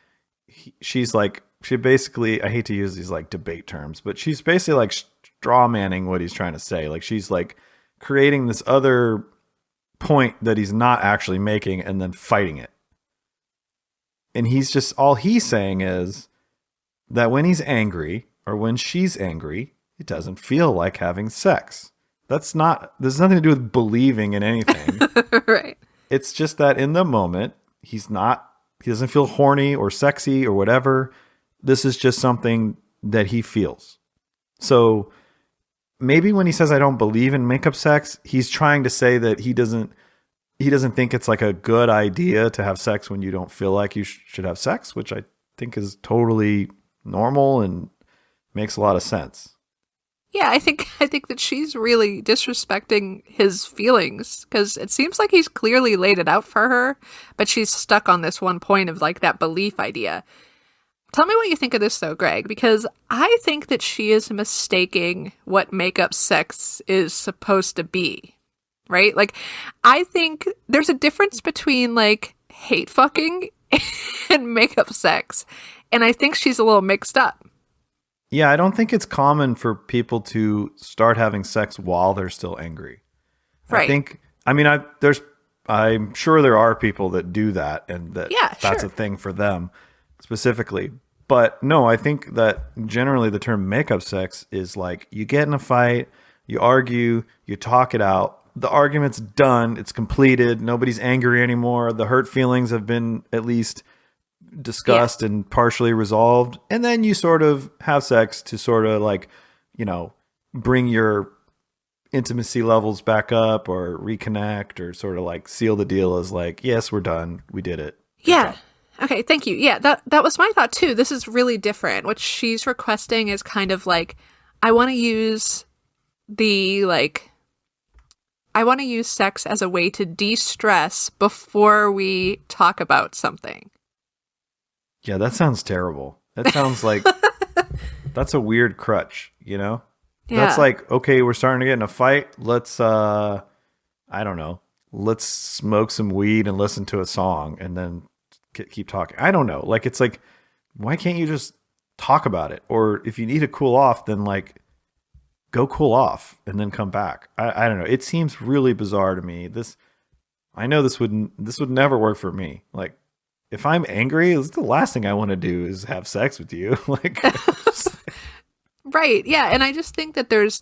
she's like, she basically, I hate to use these like debate terms, but she's basically like straw manning what he's trying to say. Like she's like creating this other point that he's not actually making and then fighting it. And he's just, all he's saying is that when he's angry or when she's angry, it doesn't feel like having sex. That's not, there's nothing to do with believing in anything. Right. It's just that in the moment, he doesn't feel horny or sexy or whatever. This is just something that he feels. So maybe when he says, I don't believe in makeup sex, he's trying to say that he doesn't think it's like a good idea to have sex when you don't feel like you should have sex, which I think is totally normal and makes a lot of sense. Yeah, I think that she's really disrespecting his feelings because it seems like he's clearly laid it out for her, but she's stuck on this one point of like that belief idea. Tell me what you think of this though, Greg, because I think that she is mistaking what makeup sex is supposed to be, right? Like, I think there's a difference between like hate fucking and makeup sex, and I think she's a little mixed up. Yeah, I don't think it's common for people to start having sex while they're still angry. Right. I think, I mean, I'm sure there are people that do that and that's sure. a thing for them specifically. But no, I think that generally the term makeup sex is like you get in a fight, you argue, you talk it out. The argument's done. It's completed. Nobody's angry anymore. The hurt feelings have been at least discussed and partially resolved, and then you sort of have sex to sort of like, bring your intimacy levels back up or reconnect or sort of like seal the deal as like, yes, we're done, we did it. Yeah. Okay, thank you. Yeah, that was my thought too. This is really different. What she's requesting is kind of like, I want to use sex as a way to de-stress before we talk about something. Yeah, that sounds terrible. That sounds like that's a weird crutch, Yeah. That's like, okay, we're starting to get in a fight. Let's I don't know. Let's smoke some weed and listen to a song and then keep talking. I don't know. Like, it's like, why can't you just talk about it? Or if you need to cool off, then like go cool off and then come back. I don't know. It seems really bizarre to me. I know this would never work for me. Like, if I'm angry, the last thing I want to do is have sex with you. Like, right. Yeah. And I just think that there's,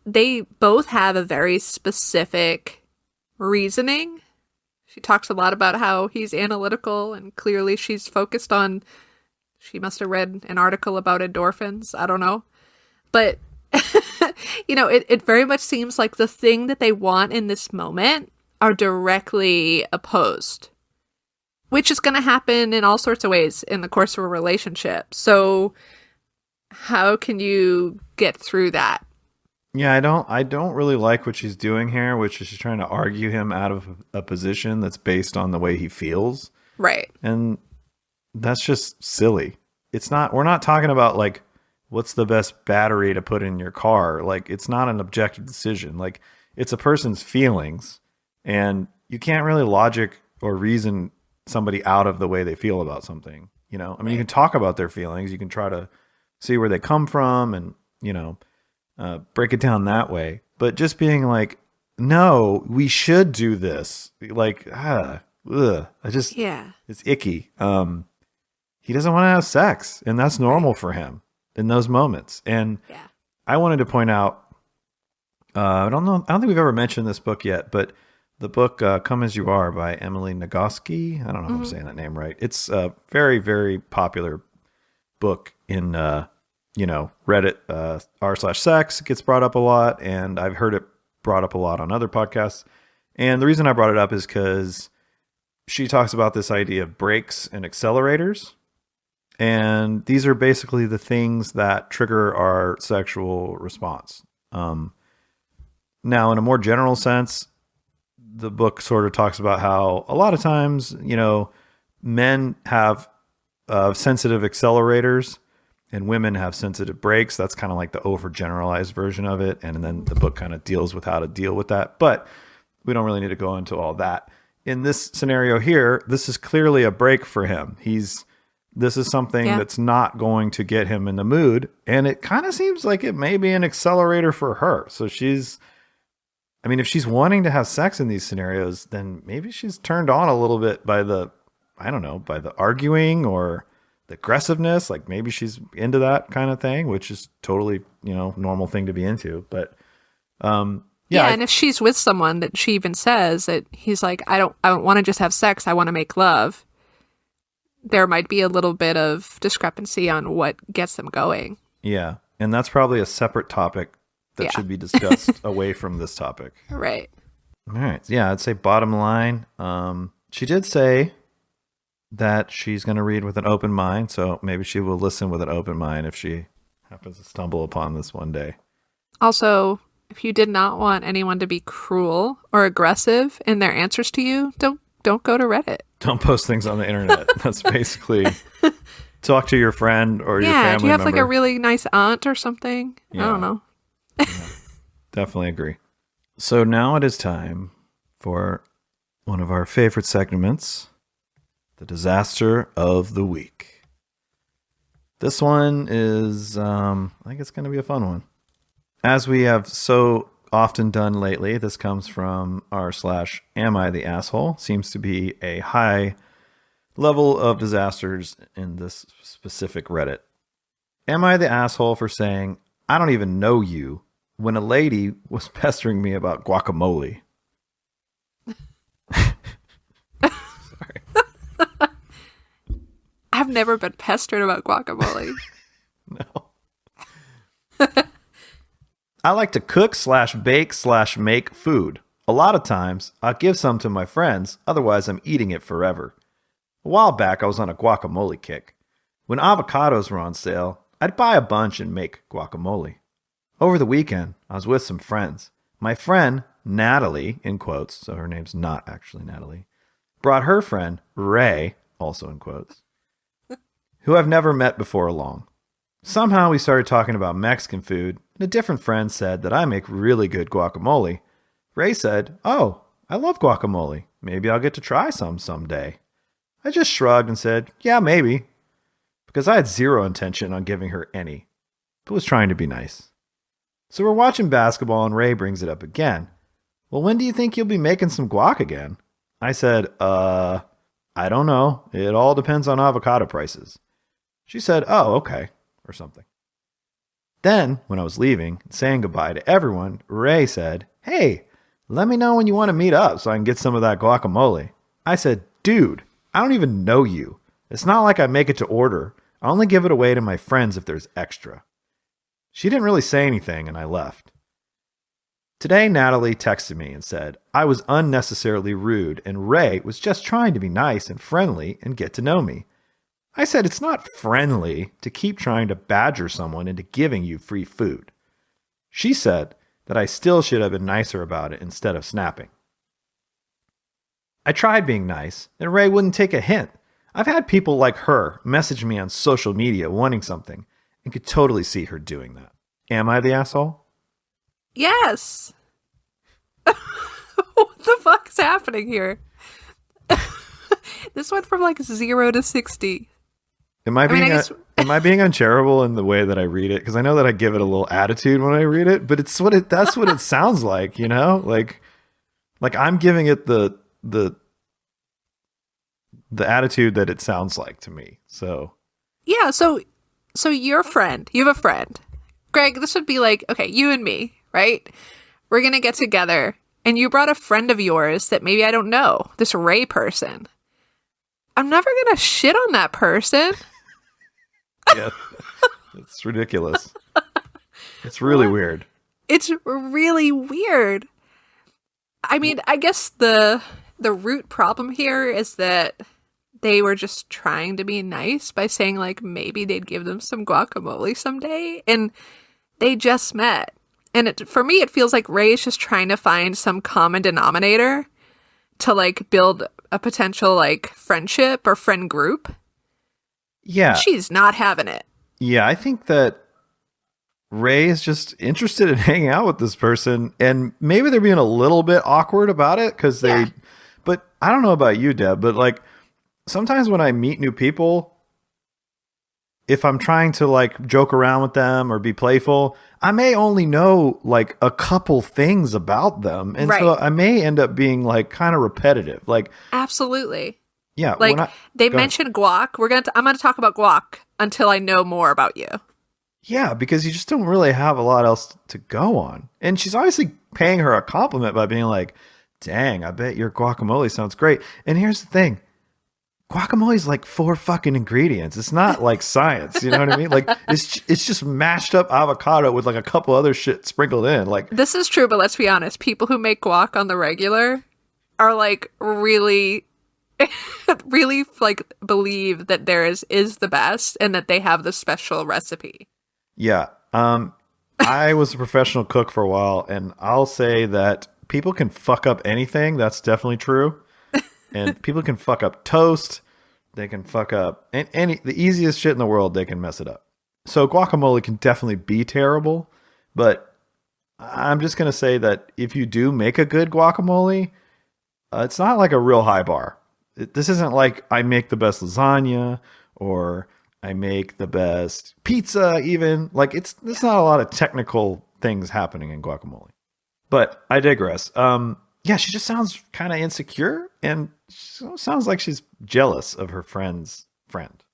they both have a very specific reasoning. She talks a lot about how he's analytical and clearly she's focused on, she must have read an article about endorphins. I don't know. But, it very much seems like the thing that they want in this moment are directly opposed, which is going to happen in all sorts of ways in the course of a relationship. So how can you get through that? Yeah, I don't really like what she's doing here, which is she's trying to argue him out of a position that's based on the way he feels. Right. And that's just silly. We're not talking about like, what's the best battery to put in your car? Like, it's not an objective decision. Like, it's a person's feelings, and you can't really logic or reason somebody out of the way they feel about something. I mean, you can talk about their feelings. You can try to see where they come from and, break it down that way. But just being like, no, we should do this. Like, it's icky. He doesn't want to have sex, and that's normal for him in those moments. And I wanted to point out, I don't think we've ever mentioned this book yet, but the book Come As You Are by Emily Nagoski. I don't know if I'm saying that name right. It's a very, very popular book in, Reddit, r/sex. It gets brought up a lot, and I've heard it brought up a lot on other podcasts. And the reason I brought it up is because she talks about this idea of brakes and accelerators. And these are basically the things that trigger our sexual response. Now, in a more general sense, the book sort of talks about how a lot of times, men have sensitive accelerators and women have sensitive brakes. That's kind of like the overgeneralized version of it. And then the book kind of deals with how to deal with that. But we don't really need to go into all that. In this scenario here, this is clearly a break for him. This is something that's not going to get him in the mood. And it kind of seems like it may be an accelerator for her. So if she's wanting to have sex in these scenarios, then maybe she's turned on a little bit by the arguing or the aggressiveness. Like maybe she's into that kind of thing, which is totally, normal thing to be into. But, and if she's with someone that she even says that he's like, I don't want to just have sex. I want to make love. There might be a little bit of discrepancy on what gets them going. Yeah. And that's probably a separate topic that should be discussed away from this topic. Right. All right. Yeah, I'd say bottom line. She did say that she's going to read with an open mind, so maybe she will listen with an open mind if she happens to stumble upon this one day. Also, if you did not want anyone to be cruel or aggressive in their answers to you, don't go to Reddit. Don't post things on the internet. That's basically talk to your friend or your family member. Yeah, do you have like a really nice aunt or something? Yeah. I don't know. Yeah, definitely agree. So now it is time for one of our favorite segments, the disaster of the week. This one is, I think it's going to be a fun one. As we have so often done lately, this comes from r/Am I the Asshole? Seems to be a high level of disasters in this specific Reddit. Am I the asshole for saying, I don't even know you, when a lady was pestering me about guacamole? Sorry. I've never been pestered about guacamole. No. I like to cook /bake /make food. A lot of times, I'll give some to my friends, otherwise I'm eating it forever. A while back, I was on a guacamole kick. When avocados were on sale, I'd buy a bunch and make guacamole. Over the weekend, I was with some friends. My friend, Natalie, in quotes, so her name's not actually Natalie, brought her friend, Ray, also in quotes, who I've never met before along. Somehow we started talking about Mexican food, and a different friend said that I make really good guacamole. Ray said, "Oh, I love guacamole. Maybe I'll get to try some someday." I just shrugged and said, "Yeah, maybe," because I had zero intention on giving her any, but was trying to be nice. So we're watching basketball and Ray brings it up again. "Well, when do you think you'll be making some guac again?" I said, I don't know. It all depends on avocado prices." She said, "Oh, okay," or something. Then, when I was leaving and saying goodbye to everyone, Ray said, "Hey, let me know when you want to meet up so I can get some of that guacamole." I said, "Dude, I don't even know you. It's not like I make it to order. I only give it away to my friends if there's extra." She didn't really say anything, and I left. Today, Natalie texted me and said I was unnecessarily rude and Ray was just trying to be nice and friendly and get to know me. I said it's not friendly to keep trying to badger someone into giving you free food. She said that I still should have been nicer about it instead of snapping. I tried being nice, and Ray wouldn't take a hint. I've had people like her message me on social media wanting something, and could totally see her doing that. Am I the asshole? Yes. What the fuck is happening here? This went from like 0 to 60. Am I being uncharitable in the way that I read it? Because I know that I give it a little attitude when I read it, but that's what it sounds like, Like I'm giving it the attitude that it sounds like to me. So yeah, so your friend, you have a friend. Greg, this would be like, okay, you and me, right? We're going to get together, and you brought a friend of yours that maybe I don't know, this Ray person. I'm never going to shit on that person. Yeah, it's ridiculous. It's really weird. It's really weird. I mean, I guess the root problem here is that they were just trying to be nice by saying, like, maybe they'd give them some guacamole someday. And they just met. And for me, it feels like Ray is just trying to find some common denominator to, like, build a potential, like, friendship or friend group. Yeah. She's not having it. Yeah, I think that Ray is just interested in hanging out with this person, and maybe they're being a little bit awkward about it because but I don't know about you, Deb, but like sometimes when I meet new people, if I'm trying to like joke around with them or be playful, I may only know like a couple things about them. And so I may end up being like kind of repetitive. Like, absolutely. Yeah. Like they mentioned guac. I'm going to talk about guac until I know more about you. Yeah, because you just don't really have a lot else to go on. And she's obviously paying her a compliment by being like, dang, I bet your guacamole sounds great. And here's the thing. Guacamole is like 4 fucking ingredients. It's not like science. You know what I mean? Like it's just mashed up avocado with like a couple other shit sprinkled in. Like, this is true, but let's be honest. People who make guac on the regular are like really, really like believe that theirs is the best and that they have the special recipe. Yeah. I was a professional cook for a while, and I'll say that people can fuck up anything. That's definitely true. And people can fuck up toast. They can fuck up the easiest shit in the world. They can mess it up. So guacamole can definitely be terrible, but I'm just going to say that if you do make a good guacamole, it's not like a real high bar. This isn't like I make the best lasagna or I make the best pizza even. Like there's not a lot of technical things happening in guacamole. But I digress. Yeah, she just sounds kind of insecure and sounds like she's jealous of her friend's friend.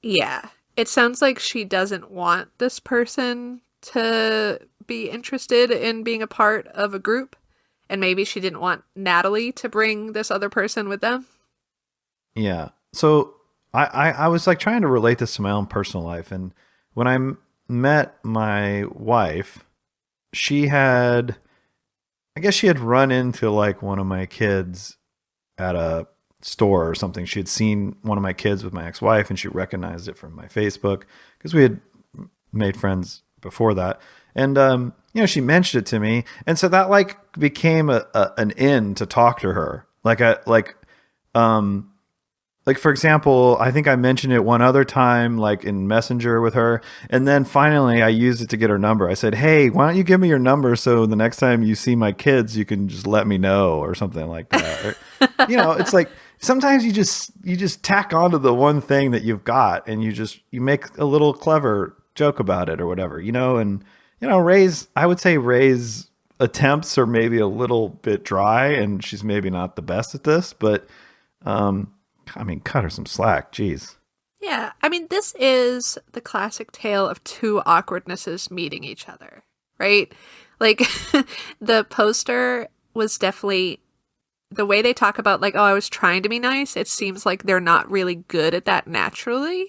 Yeah. It sounds like she doesn't want this person to be interested in being a part of a group. And maybe she didn't want Natalie to bring this other person with them. Yeah. So I was like trying to relate this to my own personal life. And when I met my wife, I guess she had run into like one of my kids at a store or something. She had seen one of my kids with my ex-wife and she recognized it from my Facebook because we had made friends before that. And, she mentioned it to me. And so that like became an in to talk to her. Like, for example, I think I mentioned it one other time, like in Messenger with her. And then finally I used it to get her number. I said, hey, why don't you give me your number so the next time you see my kids, you can just let me know or something like that. Or, it's like sometimes you just tack onto the one thing that you've got and you make a little clever joke about it or whatever, and, I would say Ray's attempts are maybe a little bit dry and she's maybe not the best at this, but, cut her some slack. Jeez. Yeah. This is the classic tale of two awkwardnesses meeting each other, right? Like the poster was definitely the way they talk about like, oh, I was trying to be nice. It seems like they're not really good at that naturally,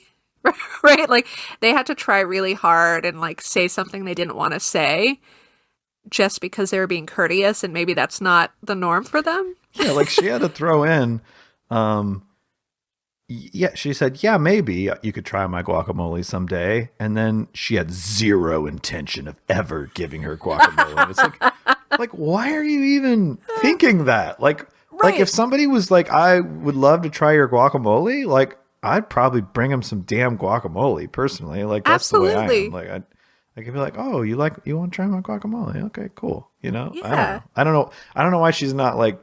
right? Like they had to try really hard and like say something they didn't want to say just because they were being courteous. And maybe that's not the norm for them. Yeah. Like she had to throw in, yeah, she said, yeah, maybe you could try my guacamole someday. And then she had zero intention of ever giving her guacamole. It's like, why are you even thinking that? Like if somebody was like, I would love to try your guacamole, like I'd probably bring them some damn guacamole personally. Like that's Absolutely. The way I am. Like I could be like, oh, you want to try my guacamole? Okay, cool. Yeah. I don't know why she's not like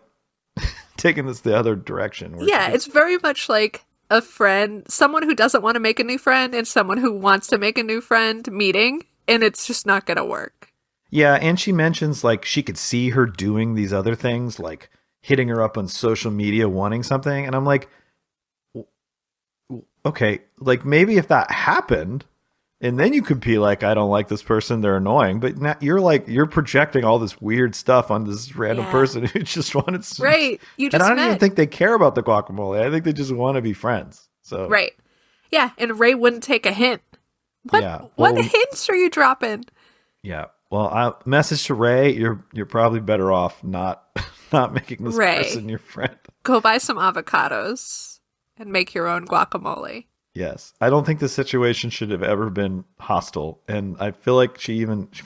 taking this the other direction. Yeah, it's very much like a friend, someone who doesn't want to make a new friend and someone who wants to make a new friend meeting, and it's just not going to work. Yeah, and she mentions like she could see her doing these other things, like hitting her up on social media wanting something, and I'm like, okay, like maybe if that happened, and then you could be like, I don't like this person, they're annoying, but now you're projecting all this weird stuff on this random person who just wanted some. Right. And I don't even think they care about the guacamole. I think they just want to be friends. So right. Yeah, and Ray wouldn't take a hint. What hints are you dropping? Yeah. Well, message to Ray, you're probably better off not making this person your friend. Go buy some avocados. and make your own guacamole. Yes. I don't think the situation should have ever been hostile. And I feel like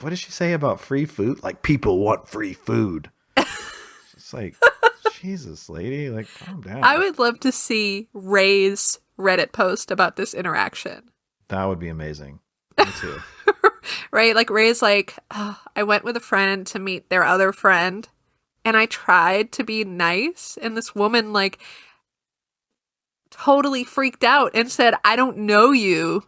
what did she say about free food? Like, people want free food. It's like, Jesus, lady, like, calm down. I would love to see Ray's Reddit post about this interaction. That would be amazing. Me too. Right? Like, Ray's like, oh, I went with a friend to meet their other friend, and I tried to be nice, and this woman, like, totally freaked out and said, I don't know you.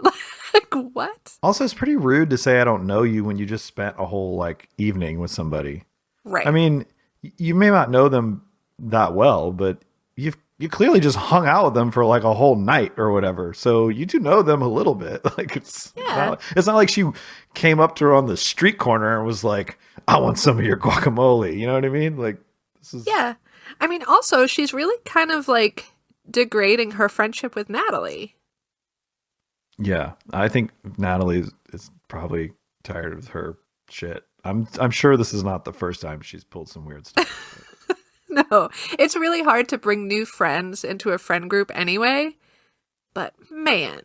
Like, what? Also, it's pretty rude to say I don't know you when you just spent a whole, like, evening with somebody. Right. I mean, you may not know them that well, but you clearly just hung out with them for like a whole night or whatever. So you do know them a little bit. Like, it's not like she came up to her on the street corner and was like, I want some of your guacamole. You know what I mean? Like, this is... Yeah. I mean, also, she's really kind of like degrading her friendship with Natalie. Yeah. I think Natalie is probably tired of her shit. I'm sure this is not the first time she's pulled some weird stuff. No, it's really hard to bring new friends into a friend group anyway. But man.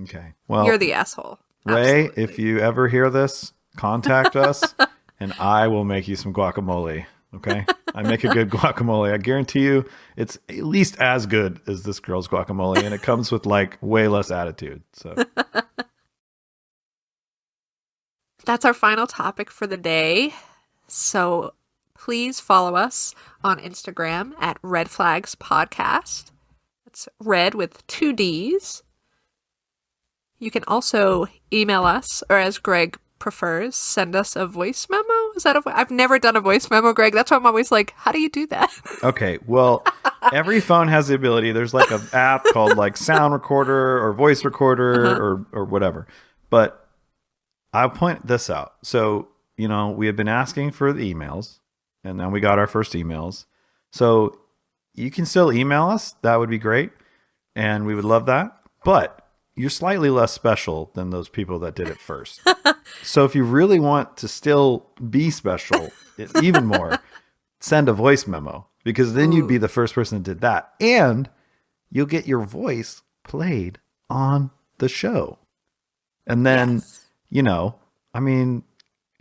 Okay. Well, you're the asshole. Ray, Absolutely. if you ever hear this, contact us and I will make you some guacamole. Okay? I make a good guacamole. I guarantee you it's at least as good as this girl's guacamole, and it comes with like way less attitude. So that's our final topic for the day. So please follow us on Instagram at Red Flags Podcast. That's red with 2 Ds. You can also email us, or as Greg prefers, send us a voice memo. Is that I've never done a voice memo, Greg. That's why I'm always like, how do you do that? Okay, well, every phone has the ability. There's like an app called like Sound Recorder or Voice Recorder or whatever. But I'll point this out. So, we have been asking for the emails, and then we got our first emails. So you can still email us. That would be great. And we would love that. But you're slightly less special than those people that did it first. So if you really want to still be special, even more, send a voice memo, because then you'd be the first person that did that. And you'll get your voice played on the show. And then, I mean,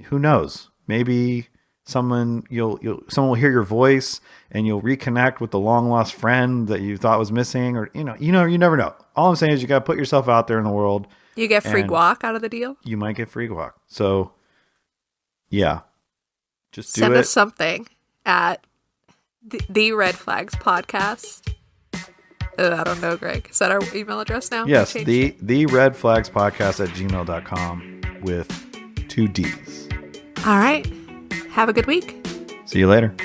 who knows? Maybe someone will hear your voice and you'll reconnect with the long lost friend that you thought was missing, or you never know. All I'm saying is you got to put yourself out there in the world. You get free guac out of the deal. You might get free guac. So yeah, just send us something at the Red Flags Podcast. I don't know, Greg. Is that our email address now? Yes, the Red Flags Podcast at gmail.com with 2 Ds. All right. Have a good week. See you later.